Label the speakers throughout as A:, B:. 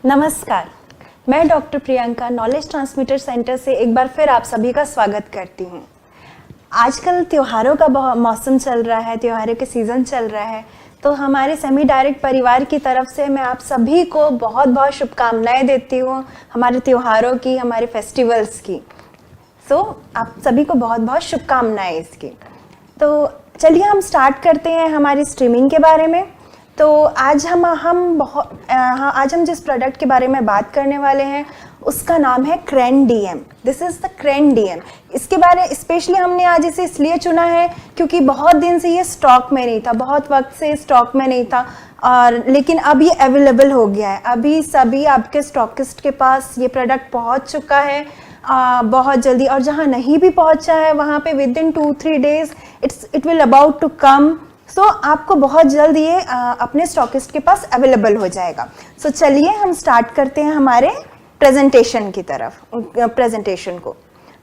A: नमस्कार, मैं doctor Priyanka knowledge transmitter centre से एक बार फिर आप सभी का स्वागत करती हूँ। आजकल त्योहारों का मौसम चल रहा है, त्योहारों के सीज़न चल रहा है, तो हमारे सेमी डायरेक्ट परिवार की तरफ से मैं आप सभी को बहुत बहुत शुभकामनाएं देती हूँ हमारे त्योहारों की, हमारे फेस्टिवल्स की। आप सभी को बहुत बहुत शुभकामनाएं इसकी। तो चलिए हम स्टार्ट करते हैं हमारी स्ट्रीमिंग के बारे में। तो आज हम जिस प्रोडक्ट के बारे में बात करने वाले हैं उसका नाम है crane DM. This is the crane DM. इसके बारे स्पेशली हमने आज इसे इसलिए चुना है क्योंकि बहुत दिन से ये स्टॉक में नहीं था, बहुत वक्त से स्टॉक में नहीं था, और लेकिन अब ये अवेलेबल हो गया है। अभी सभी आपके स्टॉकिस्ट के पास ये प्रोडक्ट पहुंच चुका है बहुत जल्दी, और जहां नहीं भी पहुंचा है वहां पे within 2-3 days it will about to come. आपको बहुत जल्द ये अपने स्टॉकिस्ट के पास अवेलेबल हो जाएगा। चलिए हम स्टार्ट करते हैं हमारे प्रेजेंटेशन की तरफ, प्रेजेंटेशन को।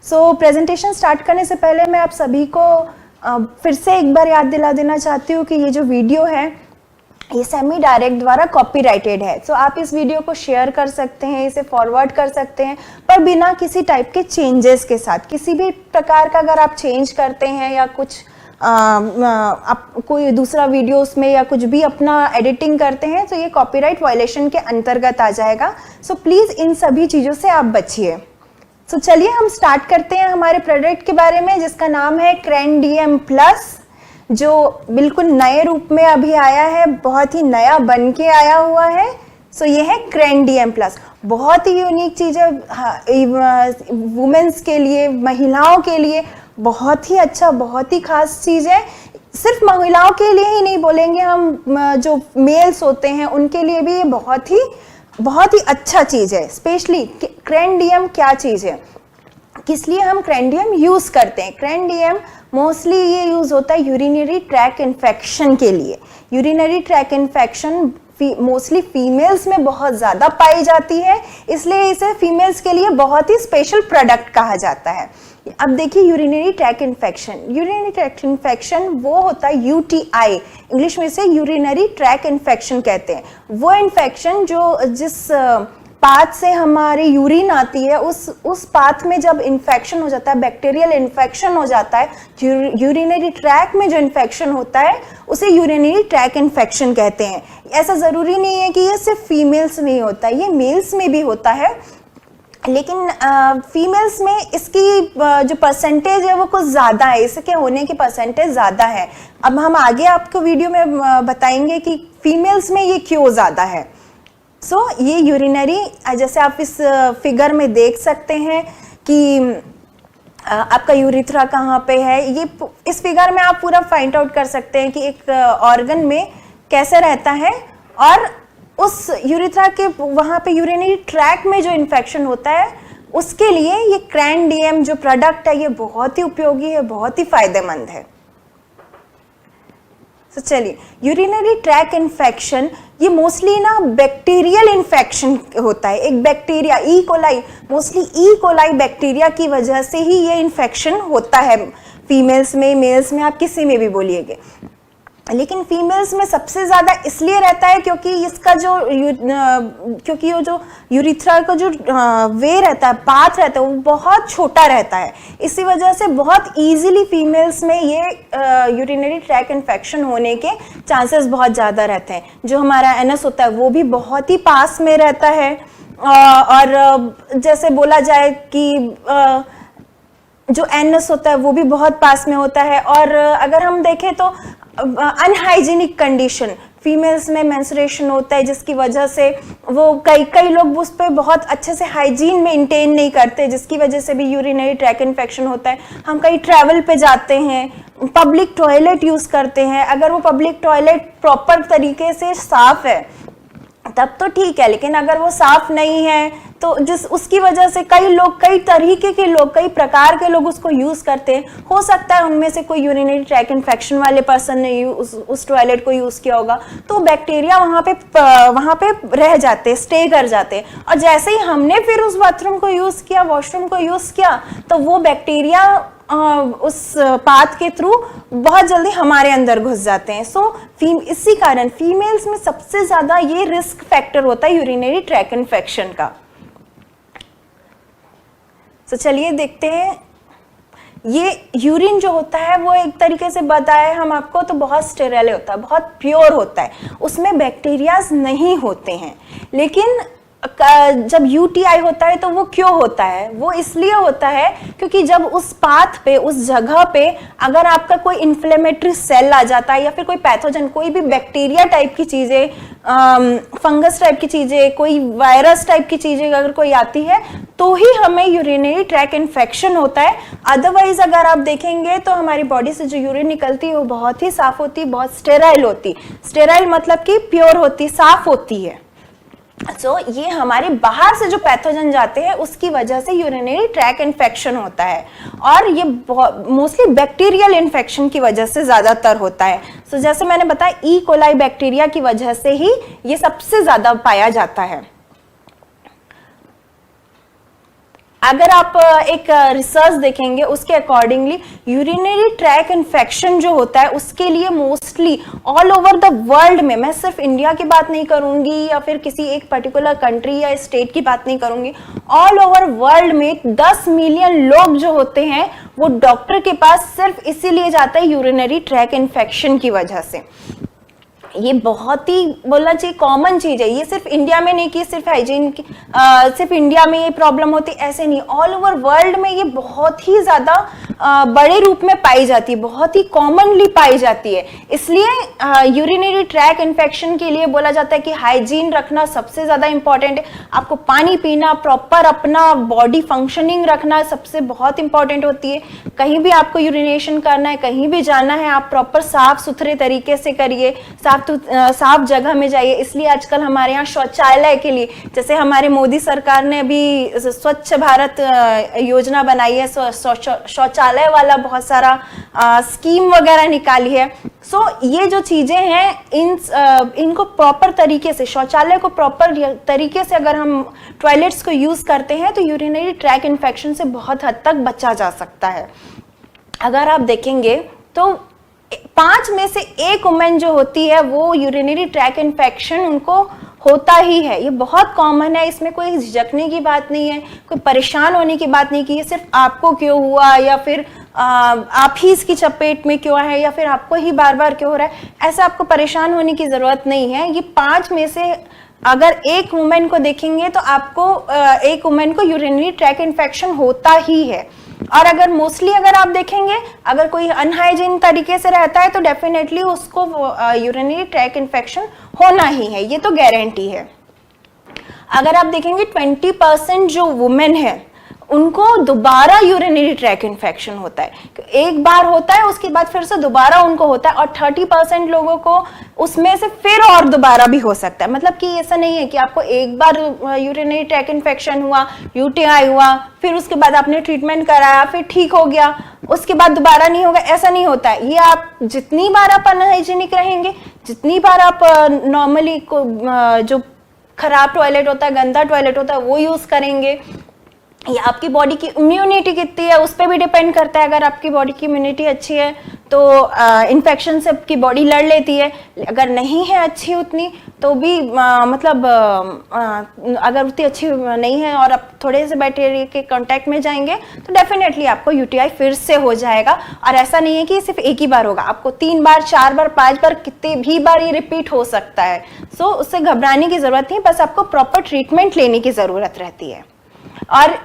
A: प्रेजेंटेशन स्टार्ट करने से पहले मैं आप सभी को फिर से एक बार याद दिला देना चाहती हूँ कि ये जो वीडियो है ये सेमी डायरेक्ट द्वारा कॉपीराइटेड है। आप इस वीडियो को शेयर कर सकते हैं, इसे फॉरवर्ड कर सकते हैं, पर बिना किसी टाइप के चेंजेस के साथ। किसी भी प्रकार का अगर आप चेंज करते हैं या कुछ आप कोई दूसरा वीडियो उसमें या कुछ भी अपना एडिटिंग करते हैं तो ये कॉपीराइट वायलेशन के अंतर्गत आ जाएगा। प्लीज़ इन सभी चीज़ों से आप बचिए। चलिए हम स्टार्ट करते हैं हमारे प्रोडक्ट के बारे में, जिसका नाम है क्रेन डीएम प्लस, जो बिल्कुल नए रूप में अभी आया है, बहुत ही नया बन के आया हुआ है। ये है क्रेन डीएम प्लस। बहुत ही यूनिक चीज़ है वुमेन्स के लिए, महिलाओं के लिए बहुत ही अच्छा, बहुत ही खास चीज़ है। सिर्फ महिलाओं के लिए ही नहीं बोलेंगे हम, जो मेल्स होते हैं उनके लिए भी ये बहुत ही अच्छा चीज़ है। स्पेशली क्रेन डीएम क्या चीज़ है, किस लिए हम क्रेन डीएम यूज़ करते हैं। क्रेन डीएम मोस्टली ये यूज़ होता है यूरिनरी ट्रैक इन्फेक्शन के लिए। Urinary track infection mostly females में बहुत ज़्यादा पाई जाती है, इसलिए इसे फीमेल्स के लिए बहुत ही स्पेशल प्रोडक्ट कहा जाता है। अब देखिए यूरिनरी ट्रैक इन्फेक्शन वो होता है यूटीआई, इंग्लिश में से यूरिनरी ट्रैक इन्फेक्शन कहते हैं। वो इन्फेक्शन जिस पाथ से हमारी यूरिन आती है उस पाथ में जब इन्फेक्शन हो जाता है, बैक्टीरियल इन्फेक्शन हो जाता है, यूरिनरी ट्रैक में जो इन्फेक्शन होता है उसे यूरिनरी ट्रैक इन्फेक्शन कहते हैं। ऐसा ज़रूरी नहीं है कि ये सिर्फ फीमेल्स में ही होता है, ये मेल्स में भी होता है, लेकिन फीमेल्स में इसकी जो परसेंटेज है वो कुछ ज़्यादा है, इसके होने की परसेंटेज ज़्यादा है। अब हम आगे आपको वीडियो में बताएंगे कि फीमेल्स में ये क्यों ज़्यादा है। ये यूरिनरी, जैसे आप इस फिगर में देख सकते हैं कि आपका यूरिथ्रा कहाँ पे है। ये इस फिगर में आप पूरा फाइंड आउट कर सकते हैं कि एक ऑर्गन में कैसे रहता है, और उस यूरिथ्रा के वहाँ पे यूरिनरी ट्रैक में जो इन्फेक्शन होता है उसके लिए ये क्रेन डीएम जो प्रोडक्ट है ये बहुत ही उपयोगी है, बहुत ही फायदेमंद है। चलिए, यूरिनरी ट्रैक इन्फेक्शन ये मोस्टली ना बैक्टीरियल इन्फेक्शन होता है। एक bacteria E coli, mostly E coli bacteria की वजह से ही ये इन्फेक्शन होता है फीमेल्स में, मेल्स में, आप किसी में भी बोलिएगा। लेकिन फीमेल्स में सबसे ज़्यादा इसलिए रहता है क्योंकि इसका क्योंकि वो जो यूरिथ्रा का जो वे रहता है, पाथ रहता है, वो बहुत छोटा रहता है। इसी वजह से बहुत इजीली फीमेल्स में ये यूरिनरी ट्रैक इन्फेक्शन होने के चांसेस बहुत ज़्यादा रहते हैं। जो हमारा एनस होता है वो भी बहुत ही पास में रहता है, और जैसे बोला जाए कि जो एनस होता है वो भी बहुत पास में होता है। और अगर हम देखें तो अनहाइजीनिक कंडीशन, फीमेल्स में मेंस्ट्रुएशन होता है जिसकी वजह से वो कई लोग उस पर बहुत अच्छे से हाइजीन मेंटेन नहीं करते, जिसकी वजह से भी यूरिनरी ट्रैक इन्फेक्शन होता है। हम कहीं ट्रैवल पे जाते हैं, पब्लिक टॉयलेट यूज़ करते हैं, अगर वो पब्लिक टॉयलेट प्रॉपर तरीके से साफ है तब तो ठीक है, लेकिन अगर वो साफ नहीं है तो उसकी वजह से कई तरीके के लोग, कई प्रकार के लोग उसको यूज़ करते हैं। हो सकता है उनमें से कोई यूरिनरी ट्रैक इन्फेक्शन वाले पर्सन ने उस टॉयलेट को यूज़ किया होगा, तो बैक्टीरिया वहाँ पे रह जाते, स्टे कर जाते, और जैसे ही हमने फिर उस बाथरूम को यूज़ किया, वॉशरूम को यूज़ किया, तो वो बैक्टीरिया उस पाथ के थ्रू बहुत जल्दी हमारे अंदर घुस जाते हैं। सो इसी कारण फीमेल्स में सबसे ज्यादा ये रिस्क फैक्टर होता है यूरिनरी ट्रैक इन्फेक्शन का। तो चलिए देखते हैं। ये यूरिन जो होता है वो एक तरीके से बताया हम आपको तो बहुत स्टेराइल होता है, बहुत प्योर होता है, उसमें बैक्टीरियाज नहीं होते हैं। लेकिन जब यूटीआई होता है तो वो क्यों होता है? वो इसलिए होता है क्योंकि जब उस पाथ पे, उस जगह पे अगर आपका कोई इन्फ्लेमेटरी सेल आ जाता है या फिर कोई पैथोजन, कोई भी बैक्टीरिया टाइप की चीजें, फंगस टाइप की चीजें, कोई वायरस टाइप की चीजें अगर कोई आती है तो ही हमें यूरिनरी ट्रैक इन्फेक्शन होता है। अदरवाइज अगर आप देखेंगे तो हमारी बॉडी से जो यूरिन निकलती है वो बहुत ही साफ होती, बहुत स्टेराइल होती। स्टेराइल मतलब कि प्योर होती, साफ होती है। सो ये हमारे बाहर से जो पैथोजन जाते हैं उसकी वजह से यूरिनरी ट्रैक इन्फेक्शन होता है, और ये मोस्टली बैक्टीरियल इन्फेक्शन की वजह से ज्यादातर होता है। सो जैसे मैंने बताया ई कोलाई बैक्टीरिया की वजह से ही ये सबसे ज्यादा पाया जाता है। अगर आप एक रिसर्च देखेंगे उसके अकॉर्डिंगली यूरिनरी ट्रैक इन्फेक्शन जो होता है उसके लिए mostly all over the world में, मैं सिर्फ इंडिया की बात नहीं करूंगी या फिर किसी एक पर्टिकुलर कंट्री या स्टेट की बात नहीं करूंगी, ऑल ओवर वर्ल्ड में 10 मिलियन लोग जो होते हैं वो डॉक्टर के पास सिर्फ इसीलिए जाता है यूरिनरी ट्रैक इन्फेक्शन की वजह से। ये बहुत ही बोलना चाहिए कॉमन चीज है। ये सिर्फ इंडिया में नहीं कि सिर्फ हाइजीन की सिर्फ इंडिया में ये प्रॉब्लम होती, ऐसे नहीं, ऑल ओवर वर्ल्ड में ये बहुत ही ज्यादा बड़े रूप में पाई जाती है, बहुत ही कॉमनली पाई जाती है। इसलिए यूरिनरी ट्रैक इन्फेक्शन के लिए बोला जाता है कि हाइजीन रखना सबसे ज्यादा इंपॉर्टेंट है। आपको पानी पीना, प्रॉपर अपना बॉडी फंक्शनिंग रखना सबसे बहुत इंपॉर्टेंट होती है। कहीं भी आपको यूरिनेशन करना है, कहीं भी जाना है, आप प्रॉपर साफ सुथरे तरीके से करिए, साफ जगह में जाइए। इसलिए आजकल हमारे यहाँ शौचालय के लिए, जैसे हमारे मोदी सरकार ने अभी स्वच्छ भारत योजना बनाई है, शौचालय वाला बहुत सारा स्कीम वगैरह निकाली है। सो ये जो चीजें हैं इनको प्रॉपर तरीके से, शौचालय को प्रॉपर तरीके से अगर हम टॉयलेट्स को यूज करते हैं तो यूरिनरी ट्रैक इन्फेक्शन से बहुत हद तक बचा जा सकता है। अगर आप देखेंगे तो 5 में से 1 वुमेन जो होती है वो यूरिनरी ट्रैक इन्फेक्शन उनको होता ही है। ये बहुत कॉमन है, इसमें कोई झिझकने की बात नहीं है, कोई परेशान होने की बात नहीं कि ये सिर्फ आपको क्यों हुआ या फिर आप ही इसकी चपेट में क्यों है या फिर आपको ही बार बार क्यों हो रहा है। ऐसा आपको परेशान होने की जरूरत नहीं है। ये 5 में से अगर 1 वुमेन को देखेंगे तो आपको 1 वुमेन को यूरिनरी ट्रैक इन्फेक्शन होता ही है। और अगर मोस्टली अगर आप देखेंगे अगर कोई अनहाइजीन तरीके से रहता है तो डेफिनेटली उसको यूरिनरी ट्रैक इन्फेक्शन होना ही है, ये तो गारंटी है। अगर आप देखेंगे 20% जो वुमेन है उनको दोबारा यूरिनरी ट्रैक इन्फेक्शन होता है। एक बार होता है उसके बाद फिर से दोबारा उनको होता है, और 30% लोगों को उसमें से फिर और दोबारा भी हो सकता है। मतलब कि ऐसा नहीं है कि आपको एक बार यूरिनरी ट्रैक इन्फेक्शन हुआ, यूटीआई हुआ, फिर उसके बाद आपने ट्रीटमेंट कराया, फिर ठीक हो गया, उसके बाद दोबारा नहीं होगा, ऐसा नहीं होता है। ये आप जितनी बार आप अनहाइजीनिक रहेंगे, जितनी बार आप नॉर्मली जो खराब टॉयलेट होता है, गंदा टॉयलेट होता है वो यूज करेंगे, या आपकी बॉडी की इम्यूनिटी कितनी है उस पर भी डिपेंड करता है। अगर आपकी बॉडी की इम्यूनिटी अच्छी है तो इन्फेक्शन से आपकी बॉडी लड़ लेती है, अगर नहीं है अच्छी उतनी तो भी अगर उतनी अच्छी नहीं है और आप थोड़े से बैक्टीरिया के कांटेक्ट में जाएंगे तो डेफिनेटली आपको यूटीआई फिर से हो जाएगा। और ऐसा नहीं है कि सिर्फ एक ही बार होगा, आपको 3 बार, 4 बार, 5 बार, कितने भी बार ये रिपीट हो सकता है। सो उससे घबराने की जरूरत नहीं, बस आपको प्रॉपर ट्रीटमेंट लेने की जरूरत रहती है। और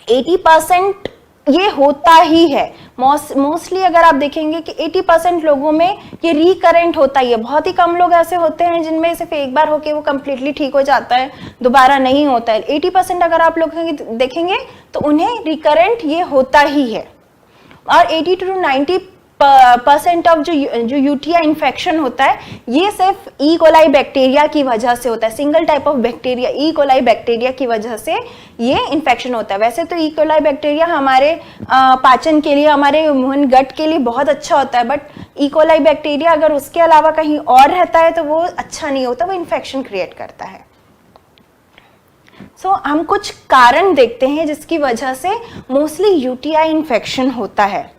A: 80% ये होता ही है मोस्टली। अगर आप देखेंगे कि 80% लोगों में ये रिकरेंट होता ही है। बहुत ही कम लोग ऐसे होते हैं जिनमें सिर्फ एक बार होके वो कंप्लीटली ठीक हो जाता है, दोबारा नहीं होता है। 80% अगर आप लोग देखेंगे तो उन्हें रिकरेंट ये होता ही है। और 80 to 90% ऑफ जो यूटीआई इन्फेक्शन होता है ये सिर्फ ई कोलाई बैक्टीरिया की वजह से होता है। Single type of bacteria, E coli bacteria की वजह से ये इन्फेक्शन होता है। वैसे तो ई कोलाई बैक्टीरिया हमारे पाचन के लिए, हमारे मुंह गट के लिए बहुत अच्छा होता है, बट ई कोलाई बैक्टीरिया अगर उसके अलावा कहीं और रहता है तो वो अच्छा नहीं होता, वो इन्फेक्शन क्रिएट करता है। सो हम कुछ कारण देखते हैं जिसकी वजह से मोस्टली यूटीआई इन्फेक्शन होता है।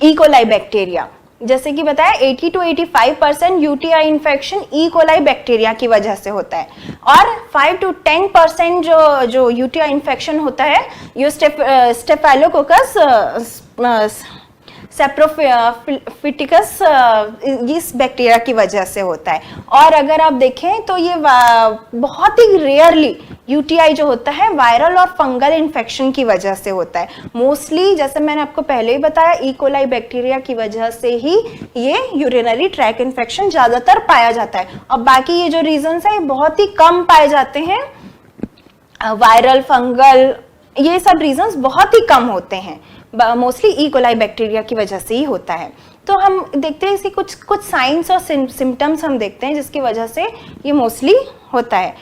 A: ई कोलाई बैक्टीरिया, जैसे कि बताया 80 to 85% UTI infection E coli bacteria की वजह से होता है, और 5 to 10% जो यूटीआई इन्फेक्शन होता है ये स्टेफाइलोकोकस सेप्रोफिटिकस इस बैक्टीरिया की वजह से होता है। और अगर आप देखें तो ये बहुत ही रेयरली यूटीआई जो होता है वायरल और फंगल इन्फेक्शन की वजह से होता है। मोस्टली जैसे मैंने आपको पहले ही बताया ई कोलाई बैक्टीरिया की वजह से ही ये यूरिनरी ट्रैक इन्फेक्शन ज्यादातर पाया जाता है, और बाकी ये जो रीजंस है ये बहुत ही कम पाए जाते हैं। वायरल, फंगल, ये सब रीजंस बहुत ही कम होते हैं, मोस्टली ई कोलाई बैक्टीरिया की वजह से ही होता है। तो हम देखते हैं इसके कुछ साइंस और सिम्टम्स हम देखते हैं जिसकी वजह से ये मोस्टली होता है।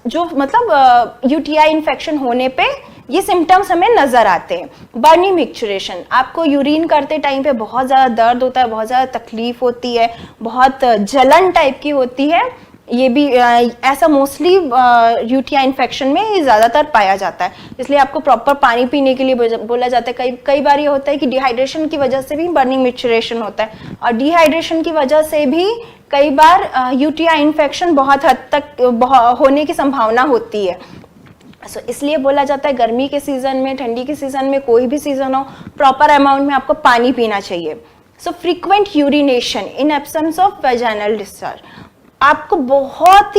A: जो मतलब यूटीआई इन्फेक्शन होने पे ये सिम्टम्स हमें नजर आते हैं। बर्निंग मिक्सचरेशन, आपको यूरिन करते टाइम पे बहुत ज़्यादा दर्द होता है, बहुत ज़्यादा तकलीफ होती है, बहुत जलन टाइप की होती है, ये भी ऐसा मोस्टली यूटीआई इन्फेक्शन में ये ज़्यादातर पाया जाता है। इसलिए आपको प्रॉपर पानी पीने के लिए बोला जाता है। कई बार ये होता है कि डिहाइड्रेशन की वजह से भी बर्निंग मिक्सचरेशन होता है, और डिहाइड्रेशन की वजह से भी कई बार यूटीआई इन्फेक्शन बहुत हद तक होने की संभावना होती है। इसलिए बोला जाता है गर्मी के सीजन में, ठंडी के सीजन में, कोई भी सीजन हो, प्रॉपर अमाउंट में आपको पानी पीना चाहिए। So frequent urination in absence of vaginal discharge, आपको बहुत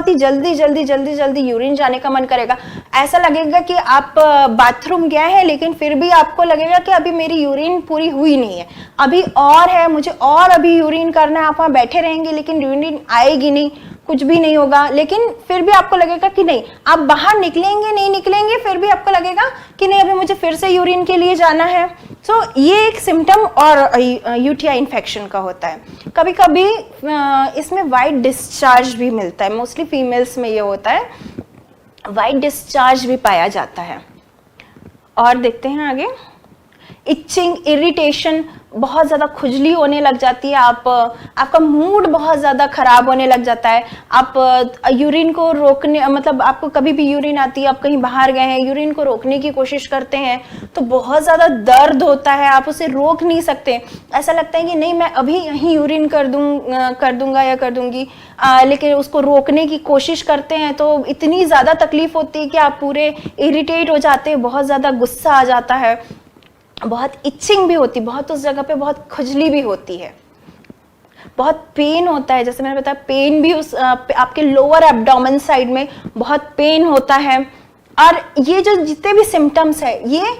A: ही जल्दी यूरिन जाने का मन करेगा। ऐसा लगेगा कि आप बाथरूम गए हैं लेकिन फिर भी आपको लगेगा कि अभी मेरी यूरिन पूरी हुई नहीं है, अभी और है, मुझे और अभी यूरिन करना है। आप वहाँ बैठे रहेंगे लेकिन यूरिन आएगी नहीं, कुछ भी नहीं होगा, लेकिन फिर भी आपको लगेगा कि नहीं, आप बाहर निकलेंगे फिर भी आपको लगेगा कि नहीं, अभी मुझे फिर से यूरिन के लिए जाना है। सो ये एक सिम्टम और यूटीआई इन्फेक्शन का होता है। कभी कभी इसमें वाइट डिस्चार्ज भी मिलता है, मोस्टली फीमेल्स में ये होता है, वाइट डिस्चार्ज भी पाया जाता है। और देखते हैं आगे, इचिंग, इरिटेशन, बहुत ज़्यादा खुजली होने लग जाती है, आपका मूड बहुत ज़्यादा खराब होने लग जाता है। आप यूरिन को रोकने, मतलब आपको कभी भी यूरिन आती है, आप कहीं बाहर गए हैं, यूरिन को रोकने की कोशिश करते हैं तो बहुत ज़्यादा दर्द होता है, आप उसे रोक नहीं सकते। ऐसा लगता है कि नहीं, मैं अभी यहीं यूरिन कर दूंगा या कर दूंगी, लेकिन उसको रोकने की कोशिश करते हैं तो इतनी ज़्यादा तकलीफ होती है कि आप पूरे इरिटेट हो जाते हैं, बहुत ज़्यादा गुस्सा आ जाता है, बहुत इचिंग भी होती, बहुत उस जगह पे बहुत खुजली भी होती है, बहुत पेन होता है। जैसे मैंने बताया, पेन भी उस आपके लोअर एब्डोमेन साइड में बहुत पेन होता है। और ये जो जितने भी सिम्टम्स है ये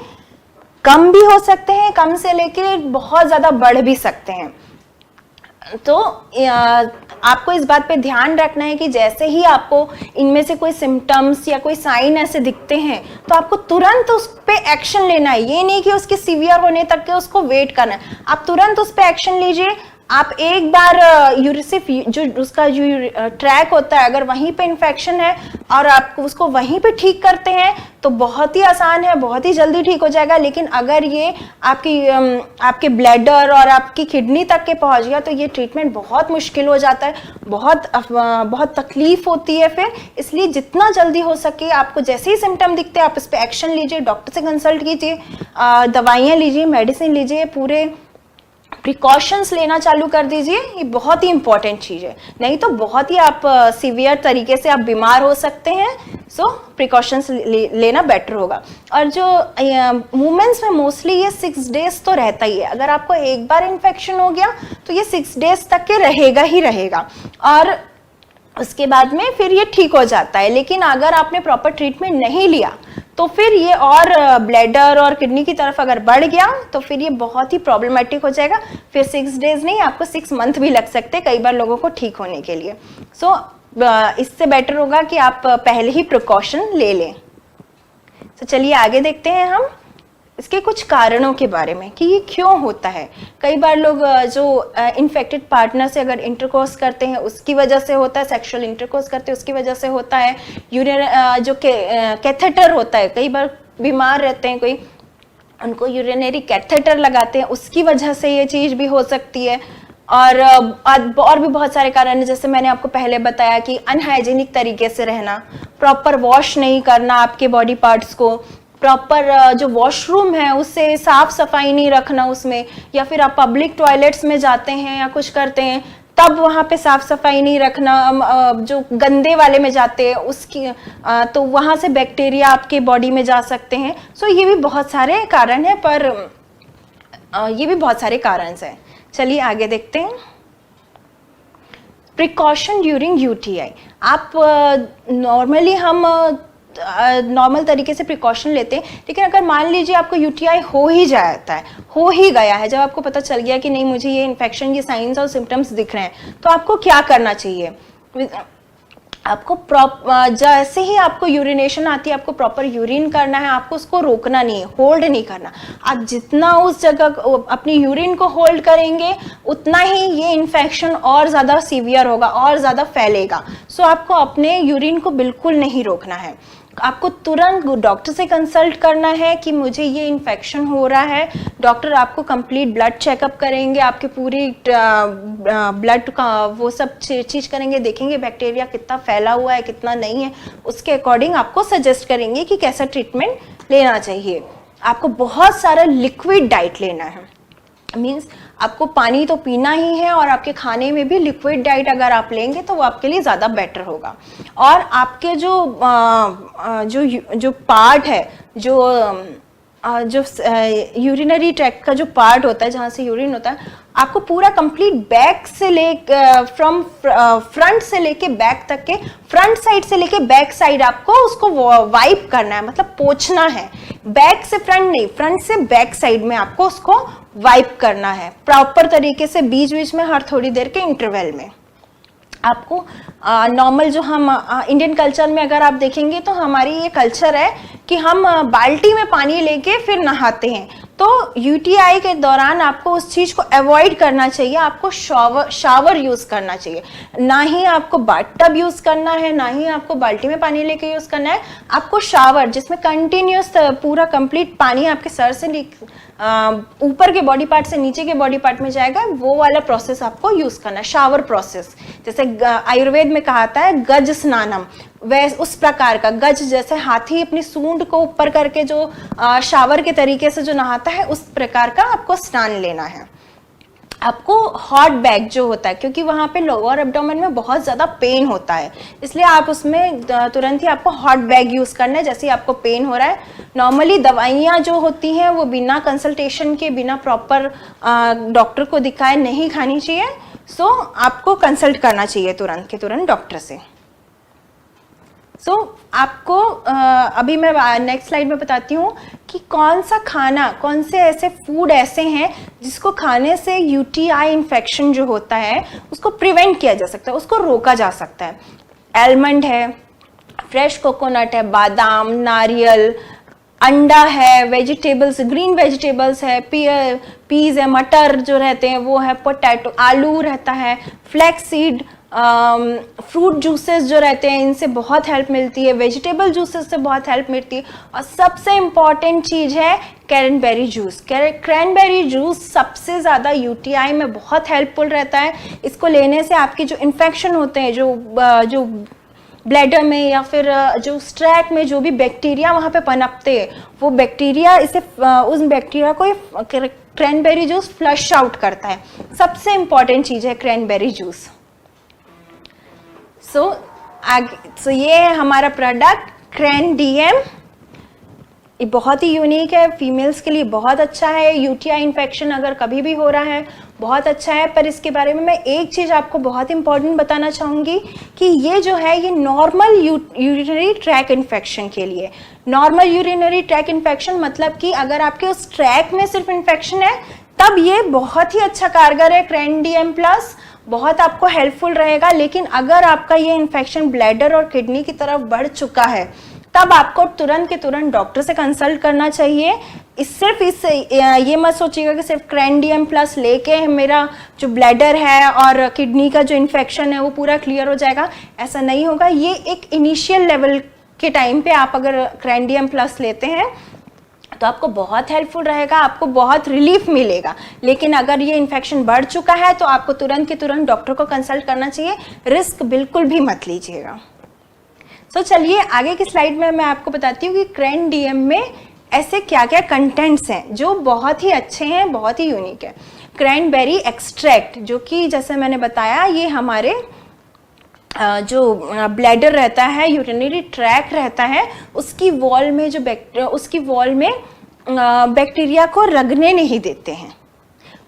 A: कम भी हो सकते हैं, कम से लेके बहुत ज्यादा बढ़ भी सकते हैं। तो आपको इस बात पे ध्यान रखना है कि जैसे ही आपको इनमें से कोई सिम्टम्स या कोई साइन ऐसे दिखते हैं तो आपको तुरंत उस पे एक्शन लेना है। ये नहीं कि उसके सीवियर होने तक के उसको वेट करना है, आप तुरंत उस पे एक्शन लीजिए। आप एक बार सिर्फ जो उसका जो ट्रैक होता है, अगर वहीं पे इन्फेक्शन है और आप उसको वहीं पे ठीक करते हैं तो बहुत ही आसान है, बहुत ही जल्दी ठीक हो जाएगा। लेकिन अगर ये आपके ब्लैडर और आपकी किडनी तक के पहुंच गया तो ये ट्रीटमेंट बहुत मुश्किल हो जाता है, बहुत तकलीफ होती है फिर। इसलिए जितना जल्दी हो सके आपको जैसे ही सिम्टम दिखते हैं आप इस पर एक्शन लीजिए, डॉक्टर से कंसल्ट कीजिए, दवाइयाँ लीजिए, मेडिसिन लीजिए, पूरे प्रिकॉशंस लेना चालू कर दीजिए। ये बहुत ही इंपॉर्टेंट चीज़ है, नहीं तो बहुत ही आप सीवियर तरीके से आप बीमार हो सकते हैं। सो प्रिकॉशंस लेना बेटर होगा। और जो वुमेन्स में मोस्टली ये 6 डेज तो रहता ही है। अगर आपको एक बार इन्फेक्शन हो गया तो ये 6 डेज तक के रहेगा ही रहेगा, और उसके बाद में फिर ये ठीक हो जाता है। लेकिन अगर आपने प्रॉपर ट्रीटमेंट नहीं लिया तो फिर ये और ब्लैडर और किडनी की तरफ अगर बढ़ गया तो फिर ये बहुत ही प्रॉब्लमेटिक हो जाएगा। फिर 6 डेज नहीं, आपको 6 मंथ भी लग सकते हैं कई बार लोगों को ठीक होने के लिए। सो इससे बेटर होगा कि आप पहले ही प्रिकॉशन ले लें। तो चलिए आगे देखते हैं हम इसके कुछ कारणों के बारे में कि ये क्यों होता है। कई बार लोग जो इन्फेक्टेड पार्टनर से अगर इंटरकोर्स करते हैं उसकी वजह से होता है, सेक्सुअल इंटरकोर्स करते हैं उसकी वजह से होता है। जो कैथेटर होता है, कई बार बीमार रहते हैं कोई, उनको यूरिनरी कैथेटर लगाते हैं, उसकी वजह से ये चीज़ भी हो सकती है। और भी बहुत सारे कारण हैं, जैसे मैंने आपको पहले बताया कि अनहाइजीनिक तरीके से रहना, प्रॉपर वॉश नहीं करना आपके बॉडी पार्ट्स को, प्रॉपर जो वॉशरूम है उससे साफ सफाई नहीं रखना उसमें, या फिर आप पब्लिक टॉयलेट्स में जाते हैं या कुछ करते हैं तब वहाँ पे साफ सफाई नहीं रखना, जो गंदे वाले में जाते हैं उसकी तो वहाँ से बैक्टीरिया आपके बॉडी में जा सकते हैं। सो ये भी बहुत सारे कारण हैं, पर ये भी बहुत सारे कारण हैं। चलिए आगे देखते हैं। Precaution during UTI. आप नॉर्मली हम नॉर्मल तरीके से प्रिकॉशन लेते हैं, लेकिन अगर मान लीजिए आपको यूटीआई हो ही जाता है, हो ही गया है, जब आपको पता चल गया कि नहीं मुझे ये इन्फेक्शन के साइंस और सिम्टम्स दिख रहे हैं, तो आपको क्या करना चाहिए? आपको जैसे ही आपको यूरिनेशन आती है, आपको प्रॉपर यूरिन करना है, आपको उसको रोकना नहीं है, होल्ड नहीं करना। आप जितना उस जगह अपनी यूरिन को होल्ड करेंगे उतना ही ये इन्फेक्शन और ज़्यादा सीवियर होगा और ज़्यादा फैलेगा। सो आपको अपने यूरिन को बिल्कुल नहीं रोकना है, आपको तुरंत डॉक्टर से कंसल्ट करना है कि मुझे ये इन्फेक्शन हो रहा है। डॉक्टर आपको कंप्लीट ब्लड चेकअप करेंगे, आपके पूरी ब्लड का वो सब चीज़ करेंगे, देखेंगे बैक्टीरिया कितना फैला हुआ है कितना नहीं है, उसके अकॉर्डिंग आपको सजेस्ट करेंगे कि कैसा ट्रीटमेंट लेना चाहिए। आपको बहुत सारा लिक्विड डाइट लेना है, मीन्स आपको पानी तो पीना ही है और आपके खाने में भी लिक्विड डाइट अगर आप लेंगे तो वो आपके लिए ज़्यादा बेटर होगा। और आपके जो पार्ट है, जो यूरिनरी ट्रैक्ट का जो पार्ट होता है जहाँ से यूरिन होता है, आपको पूरा कंप्लीट बैक से फ्रॉम फ्रंट से लेके बैक तक के, फ्रंट साइड से लेके बैक साइड आपको उसको वाइप करना है, मतलब पोंछना है। बैक से फ्रंट नहीं, फ्रंट से बैक साइड में आपको उसको वाइप करना है प्रॉपर तरीके से, बीच बीच में हर थोड़ी देर के इंटरवल में। आपको नॉर्मल जो हम इंडियन कल्चर में अगर आप देखेंगे तो हमारी ये कल्चर है कि हम बाल्टी में पानी लेके फिर नहाते हैं, तो यूटीआई के दौरान आपको उस चीज़ को अवॉइड करना चाहिए। आपको शावर यूज़ करना चाहिए, ना ही आपको बाथटब यूज़ करना है, ना ही आपको बाल्टी में पानी लेके यूज़ करना है। आपको शावर जिसमें कंटिन्यूस पूरा कंप्लीट पानी आपके सर से ऊपर के बॉडी पार्ट से नीचे के बॉडी पार्ट में जाएगा, वो वाला प्रोसेस आपको यूज़ करना है, शावर प्रोसेस। जैसे आयुर्वेद में कहा है गज स्नानम, वैसे उस प्रकार का, गज जैसे हाथी अपनी सूंड को ऊपर करके जो शावर के तरीके से जो नहाता है, उस प्रकार का आपको स्नान लेना है। आपको हॉट बैग जो होता है, क्योंकि वहाँ पे लोअर एब्डोमेन में बहुत ज़्यादा पेन होता है, इसलिए आप उसमें तुरंत ही आपको हॉट बैग यूज़ करना है जैसे आपको पेन हो रहा है। नॉर्मली दवाइयाँ जो होती हैं वो बिना कंसल्टेशन के, बिना प्रॉपर डॉक्टर को दिखाए नहीं खानी चाहिए। सो आपको कंसल्ट करना चाहिए तुरंत के तुरंत डॉक्टर से। आपको अभी मैं नेक्स्ट स्लाइड में बताती हूँ कि कौन सा खाना, कौन से ऐसे फूड ऐसे हैं जिसको खाने से यूटीआई इन्फेक्शन जो होता है उसको प्रिवेंट किया जा सकता है, उसको रोका जा सकता है। आलमंड है, फ्रेश कोकोनट है, बादाम, नारियल, अंडा है, वेजिटेबल्स, ग्रीन वेजिटेबल्स है, पीज है, मटर जो रहते हैं वो है, पोटैटो, आलू रहता है, फ्लैक्स सीड, फ्रूट जूसेस जो रहते हैं इनसे बहुत हेल्प मिलती है, वेजिटेबल जूसेस से बहुत हेल्प मिलती है। और सबसे इम्पॉर्टेंट चीज़ है क्रैनबेरी जूस। क्रैनबेरी जूस सबसे ज़्यादा यूटीआई में बहुत हेल्पफुल रहता है। इसको लेने से आपके जो इन्फेक्शन होते हैं, जो ब्लैडर में या फिर जो स्ट्रैक में जो भी बैक्टीरिया वहाँ पे पनपते हैं, वो बैक्टीरिया उस बैक्टीरिया को क्रैनबेरी जूस फ्लश आउट करता है। सबसे इम्पॉर्टेंट चीज़ है क्रैनबेरी जूस। सो ये है हमारा प्रोडक्ट क्रैन डीएम। ये बहुत ही यूनिक है, फीमेल्स के लिए बहुत अच्छा है। यूटीआई इन्फेक्शन अगर कभी भी हो रहा है बहुत अच्छा है। पर इसके बारे में मैं एक चीज़ आपको बहुत इंपॉर्टेंट बताना चाहूँगी कि ये जो है ये नॉर्मल यूरिनरी ट्रैक इन्फेक्शन के लिए। नॉर्मल यूरिनरी ट्रैक इन्फेक्शन मतलब कि अगर आपके उस ट्रैक में सिर्फ इन्फेक्शन है तब ये बहुत ही अच्छा कारगर है क्रैन डीएम प्लस, बहुत आपको हेल्पफुल रहेगा। लेकिन अगर आपका ये इन्फेक्शन ब्लैडर और किडनी की तरफ बढ़ चुका है तब आपको तुरंत के तुरंत डॉक्टर से कंसल्ट करना चाहिए। ये मत सोचिएगा कि सिर्फ क्रैन डीएम प्लस लेके मेरा जो ब्लैडर है और किडनी का जो इन्फेक्शन है वो पूरा क्लियर हो जाएगा, ऐसा नहीं होगा। ये एक इनिशियल लेवल के टाइम पे आप अगर क्रैन डीएम प्लस लेते हैं तो आपको बहुत हेल्पफुल रहेगा, आपको बहुत रिलीफ मिलेगा। लेकिन अगर ये इन्फेक्शन बढ़ चुका है तो आपको तुरंत के तुरंत डॉक्टर को कंसल्ट करना चाहिए, रिस्क बिल्कुल भी मत लीजिएगा। तो चलिए आगे की स्लाइड में मैं आपको बताती हूँ कि क्रैनडीएम में ऐसे क्या क्या कंटेंट्स हैं जो बहुत ही अच्छे हैं, बहुत ही यूनिक है। क्रैनबेरी एक्सट्रैक्ट, जो कि जैसे मैंने बताया ये हमारे जो ब्लैडर रहता है, यूरिनरी ट्रैक रहता है, उसकी वॉल में जो बैक्टीरिया को रगने नहीं देते हैं,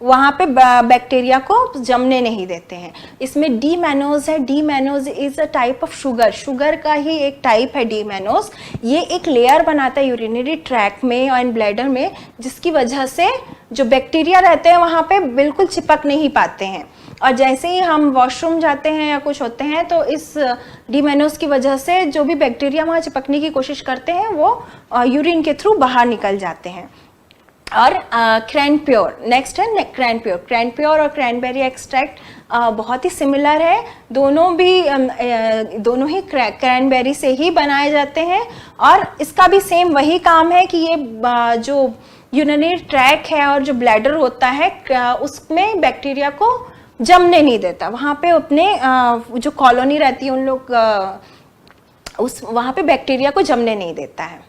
A: वहाँ पे बैक्टीरिया को जमने नहीं देते हैं। इसमें डी मैनोज है। D mannose is a type of sugar का ही एक टाइप है डी मैनोज। ये एक लेयर बनाता है यूरिनरी ट्रैक में एंड ब्लैडर में, जिसकी वजह से जो बैक्टीरिया रहते हैं वहाँ पे बिल्कुल चिपक नहीं पाते हैं। और जैसे ही हम वॉशरूम जाते हैं या कुछ होते हैं तो इस डी मैनोज की वजह से जो भी बैक्टीरिया वहाँ चिपकने की कोशिश करते हैं वो यूरिन के थ्रू बाहर निकल जाते हैं। और क्रैनप्योर नेक्स्ट है, क्रैनप्योर और क्रैनबेरी एक्सट्रैक्ट बहुत ही सिमिलर है। दोनों ही क्रैनबेरी से ही बनाए जाते हैं और इसका भी सेम वही काम है कि ये जो यूरिनरी ट्रैक है और जो ब्लैडर होता है उसमें बैक्टीरिया को जमने नहीं देता। वहाँ पे अपने जो कॉलोनी रहती है उन लोग वहाँ पे बैक्टीरिया को जमने नहीं देता है।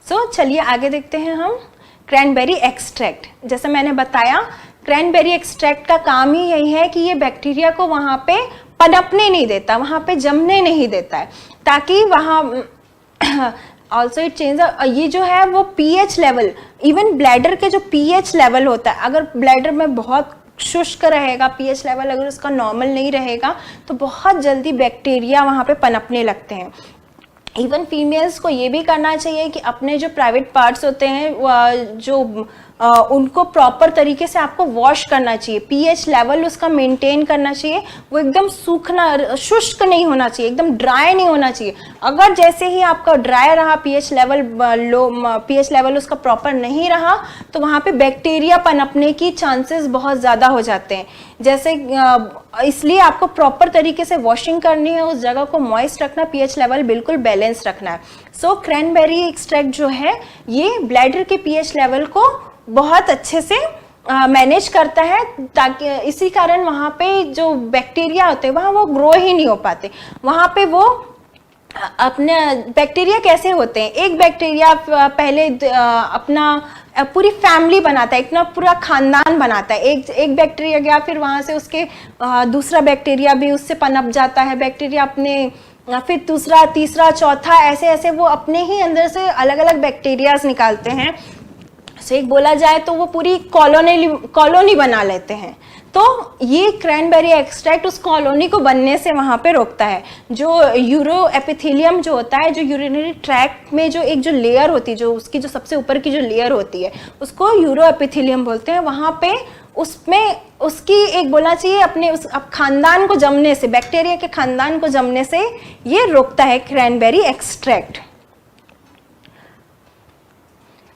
A: सो चलिए आगे देखते हैं हम क्रैनबेरी एक्सट्रैक्ट। जैसे मैंने बताया क्रैनबेरी एक्सट्रैक्ट का काम ही यही है कि ये बैक्टीरिया को वहाँ पे पनपने नहीं देता, वहाँ पे जमने नहीं देता है, ताकि वहाँ ऑल्सो इट चेंज ये जो है वो पीएच लेवल, इवन ब्लैडर के जो पीएच लेवल होता है, अगर ब्लैडर में बहुत शुष्क रहेगा, पीएच लेवल अगर उसका नॉर्मल नहीं रहेगा तो बहुत जल्दी बैक्टीरिया वहाँ पे पनपने लगते हैं। इवन फीमेल्स को ये भी करना चाहिए कि अपने जो प्राइवेट पार्ट्स होते हैं जो उनको प्रॉपर तरीके से आपको वॉश करना चाहिए, पीएच लेवल उसका मेंटेन करना चाहिए, वो एकदम सूखना शुष्क नहीं होना चाहिए, एकदम ड्राई नहीं होना चाहिए। अगर जैसे ही आपका ड्राई रहा, पीएच लेवल उसका प्रॉपर नहीं रहा तो वहाँ पे बैक्टीरिया पनपने की चांसेस बहुत ज़्यादा हो जाते हैं। जैसे इसलिए आपको प्रॉपर तरीके से वॉशिंग करनी है, उस जगह को मॉइस्ट रखना, पीएच लेवल बिल्कुल बैलेंस रखना है। सो क्रैनबेरी एक्सट्रैक्ट जो है ये ब्लैडर के पीएच लेवल को बहुत अच्छे से मैनेज करता है, ताकि इसी कारण वहाँ पे जो बैक्टीरिया होते हैं वहाँ वो ग्रो ही नहीं हो पाते। वहाँ पे वो अपने बैक्टीरिया कैसे होते हैं, एक बैक्टीरिया पहले अपना पूरी फैमिली बनाता है, एक पूरा खानदान बनाता है। एक बैक्टीरिया गया, फिर वहाँ से उसके दूसरा बैक्टीरिया भी उससे पनप जाता है, बैक्टीरिया अपने फिर दूसरा, तीसरा, चौथा, ऐसे ऐसे वो अपने ही अंदर से अलग अलग बैक्टीरियाज निकालते हैं। से एक बोला जाए तो वो पूरी कॉलोनी बना लेते हैं। तो ये क्रैनबेरी एक्सट्रैक्ट उस कॉलोनी को बनने से वहाँ पे रोकता है। जो यूरो एपिथेलियम जो होता है, जो यूरिनरी ट्रैक्ट में जो एक जो लेयर होती है, जो उसकी जो सबसे ऊपर की जो लेयर होती है उसको यूरो एपिथेलियम बोलते हैं। वहाँ पे उसमें उसकी एक बोलना चाहिए अपने उस खानदान को जमने से, बैक्टीरिया के खानदान को जमने से ये रोकता है क्रैनबेरी एक्सट्रैक्ट।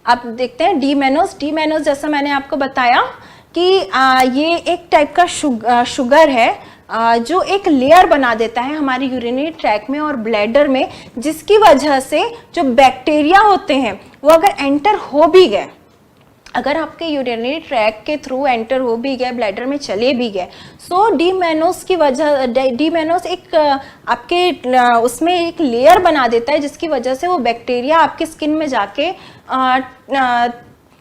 A: अब देखते हैं डी मैनोज। जैसा मैंने आपको बताया कि ये एक टाइप का शुगर है जो एक लेयर बना देता है हमारे यूरिनरी ट्रैक में और ब्लैडर में, जिसकी वजह से जो बैक्टीरिया होते हैं वो अगर एंटर हो भी गए, अगर आपके यूरिनरी ट्रैक के थ्रू एंटर हो भी गए, ब्लैडर में चले भी गए, सो डी मैनोज एक आपके उसमें एक लेयर बना देता है, जिसकी वजह से वो बैक्टीरिया आपके स्किन में जाके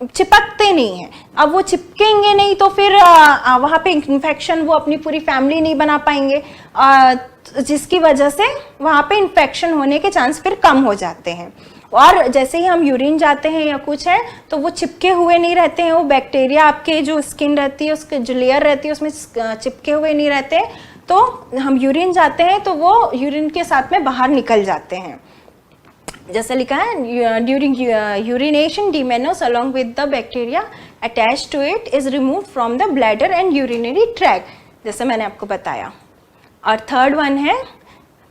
A: चिपकते नहीं हैं। अब वो चिपकेंगे नहीं तो फिर वहाँ पे इन्फेक्शन, वो अपनी पूरी फैमिली नहीं बना पाएंगे, जिसकी वजह से वहाँ पे इन्फेक्शन होने के चांस फिर कम हो जाते हैं। और जैसे ही हम यूरिन जाते हैं या कुछ है तो वो चिपके हुए नहीं रहते हैं, वो बैक्टीरिया आपके जो स्किन रहती है, उसके जो लेयर रहती है उसमें चिपके हुए नहीं रहते। तो हम यूरिन जाते हैं तो वो यूरिन के साथ में बाहर निकल जाते हैं। जैसे लिखा है during urination D mannose along with the bacteria attach to it is removed from the bladder and urinary tract, जैसे मैंने आपको बताया। और थर्ड वन है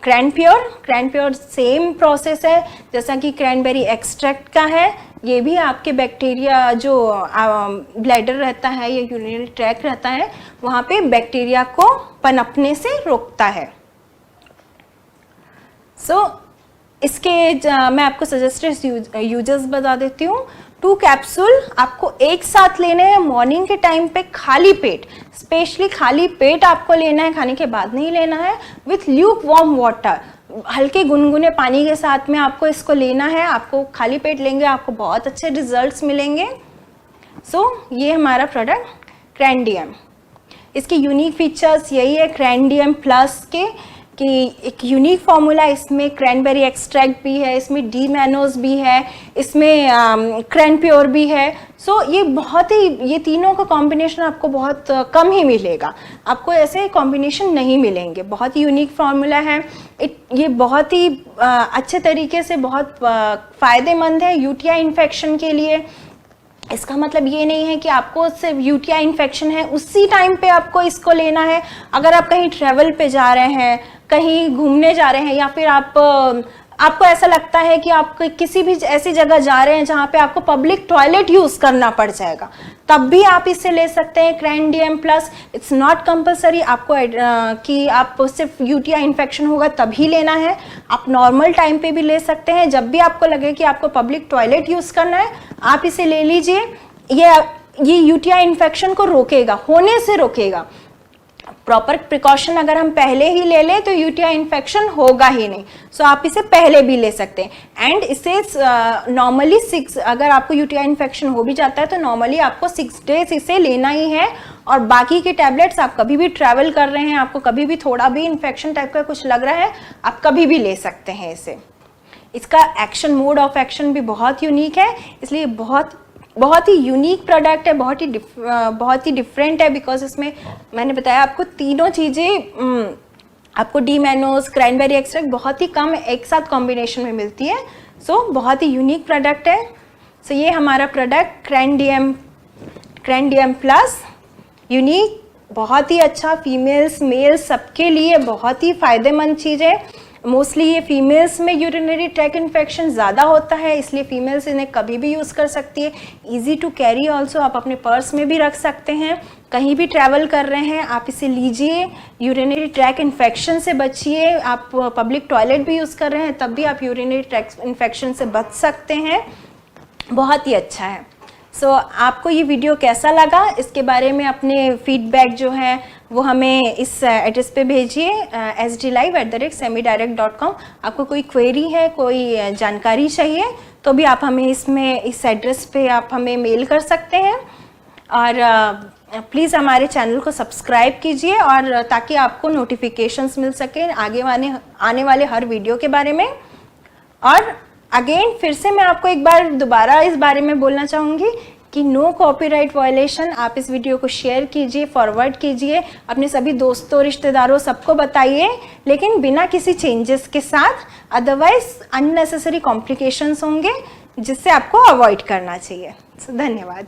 A: क्रैनप्योर सेम प्रोसेस है जैसा कि क्रैनबेरी एक्सट्रैक्ट का है। ये भी आपके बैक्टीरिया जो ब्लैडर रहता है या यूरिनरी ट्रैक रहता है वहाँ पे बैक्टीरिया को पनपने से रोकता है। सो मैं आपको सजेस्टेड यूजेस बता देती हूँ। 2 कैप्सूल आपको एक साथ लेने हैं मॉर्निंग के टाइम पे, खाली पेट, स्पेशली खाली पेट आपको लेना है, खाने के बाद नहीं लेना है, विथ ल्यूक वार्म वाटर, हल्के गुनगुने पानी के साथ में आपको इसको लेना है। आपको खाली पेट लेंगे, आपको बहुत अच्छे रिजल्ट्स मिलेंगे। ये हमारा प्रोडक्ट क्रैंडियम। इसके यूनिक फीचर्स यही है क्रैंडियम प्लस के, कि एक यूनिक फार्मूला, इसमें क्रैनबेरी एक्सट्रैक्ट भी है, इसमें डी मैनोज भी है, इसमें क्रैन प्योर भी है। ये तीनों का कॉम्बिनेशन आपको बहुत कम ही मिलेगा, आपको ऐसे कॉम्बिनेशन नहीं मिलेंगे। बहुत ही यूनिक फार्मूला है, ये बहुत ही अच्छे तरीके से बहुत फ़ायदेमंद है यूटीआई इन्फेक्शन के लिए। इसका मतलब ये नहीं है कि आपको सिर्फ यूटीआई इन्फेक्शन है उसी टाइम पे आपको इसको लेना है। अगर आप कहीं ट्रैवल पे जा रहे हैं, कहीं घूमने जा रहे हैं, या फिर आपको ऐसा लगता है कि आप किसी भी ऐसी जगह जा रहे हैं जहाँ पे आपको पब्लिक टॉयलेट यूज करना पड़ जाएगा, तब भी आप इसे ले सकते हैं क्रैंडियम प्लस। इट्स नॉट कंपलसरी आपको कि आप सिर्फ यूटीआई इन्फेक्शन होगा तभी लेना है, आप नॉर्मल टाइम पे भी ले सकते हैं। जब भी आपको लगे कि आपको पब्लिक टॉयलेट यूज करना है, आप इसे ले लीजिए। ये यूटीआई इन्फेक्शन को रोकेगा, होने से रोकेगा। प्रॉपर प्रिकॉशन अगर हम पहले ही ले लें तो यूटीआई इन्फेक्शन होगा ही नहीं। आप इसे पहले भी ले सकते हैं। एंड इसे नॉर्मली अगर आपको यूटीआई इन्फेक्शन हो भी जाता है तो नॉर्मली आपको 6 डेज इसे लेना ही है। और बाकी के टैबलेट्स आप कभी भी ट्रैवल कर रहे हैं, आपको कभी भी थोड़ा भी इन्फेक्शन टाइप का कुछ लग रहा है, आप कभी भी ले सकते हैं इसे। इसका एक्शन, मोड ऑफ एक्शन भी बहुत यूनिक है, इसलिए बहुत ही यूनिक प्रोडक्ट है, बहुत ही डिफरेंट है। बिकॉज इसमें मैंने बताया आपको तीनों चीज़ें, आपको डी मैनोज, क्रैनबेरी एक्सट्रैक्ट बहुत ही कम एक साथ कॉम्बिनेशन में मिलती है। बहुत ही यूनिक प्रोडक्ट है। ये हमारा प्रोडक्ट क्रैंडियम प्लस, यूनिक, बहुत ही अच्छा, फीमेल्स मेल्स सबके लिए बहुत ही फायदेमंद चीज़ है। मोस्टली ये फीमेल्स में यूरिनरी ट्रैक इन्फेक्शन ज़्यादा होता है, इसलिए फीमेल्स इन्हें कभी भी यूज़ कर सकती है। इजी टू कैरी ऑल्सो, आप अपने पर्स में भी रख सकते हैं, कहीं भी ट्रैवल कर रहे हैं आप इसे लीजिए। यूरिनरी ट्रैक इन्फेक्शन से बचिए, आप पब्लिक टॉयलेट भी यूज़ कर रहे हैं तब भी आप यूरिनरी ट्रैक इन्फेक्शन से बच सकते हैं। बहुत ही अच्छा है। आपको ये वीडियो कैसा लगा, इसके बारे में अपने फीडबैक जो है वो हमें इस एड्रेस पे भेजिए, sdlive@semidirect.com। आपको कोई क्वेरी है, कोई जानकारी चाहिए तो भी आप हमें इस एड्रेस पे आप हमें मेल कर सकते हैं। और प्लीज़ हमारे चैनल को सब्सक्राइब कीजिए, और ताकि आपको नोटिफिकेशंस मिल सके आने वाले हर वीडियो के बारे में। और अगेन फिर से मैं आपको एक बार दोबारा इस बारे में बोलना चाहूँगी कि नो कॉपीराइट वायलेशन। आप इस वीडियो को शेयर कीजिए, फॉरवर्ड कीजिए, अपने सभी दोस्तों, रिश्तेदारों, सबको बताइए, लेकिन बिना किसी चेंजेस के साथ। अदरवाइज अननेसेसरी कॉम्प्लिकेशंस होंगे जिससे आपको अवॉइड करना चाहिए। धन्यवाद।